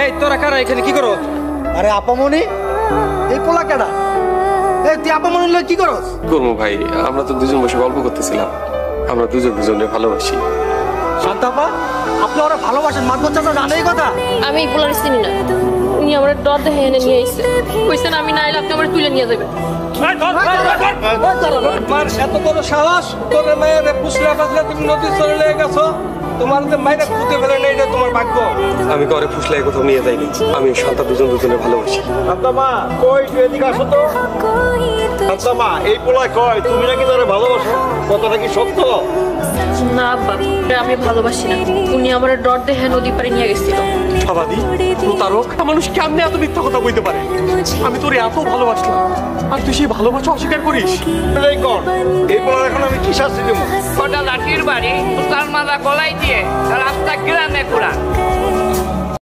এই তোরা কারা এখানে কি করো? আরে আপামনি, এই পোলা কেডা? এই তুই আপামনির লগে কি করস? করবো ভাই, আমরা তো দুজন বসে গল্প করতেছিলাম। আমরা দুজন দুজনে ভালোবাসি। শান্তাপা, আপনি ওরা ভালোবাসেন, মাতবর চাচা জানে এই কথা? আমি এই পোলার চিনি না, উনি আমার ডর দেখে এনে নিয়ে আইছে, কইছেন আমি না এলে আপনি আমার তুলে নিয়ে যাবেন। তোমার এত বড় সাহস, তোর মায়ের পুষলা পাছলা তুমি নদী চলে লেগে গেছো। তোমার যে মায়ের খুঁজে ফেলে নেই, এটা তোমার ভাগ্য। আমি ঘরে ফুসলাই কোথাও নিয়ে যাইনি। আমি শান্তা দুজন দুজনে ভালোবাসি। শান্তামা, কই তুই এদিকে আসো তো। শান্তামা, এই পোলায় কয় তুমি নাকি তারে ভালোবাসো, কথাটা কি সত্য? না আব্বা, আমি ভালোবাসি না, উনি আমার ডর দেখে নদী পাড়ে নিয়ে গেছিল। সবাদি প্রতারক মানুষ কেমনে এত মিথ্যা কথা বলতে পারে? আমি তোর এত ভালোবাসলাম, আর তুই সেই ভালোবাসা অস্বীকার করিস? এই কর, এই পোলার এখন আমি কি শাস্তি দেবো? কটা লাঠির বাড়ি তার মাথা গলায় দিয়ে রাস্তা গ্রামে ঘোরা।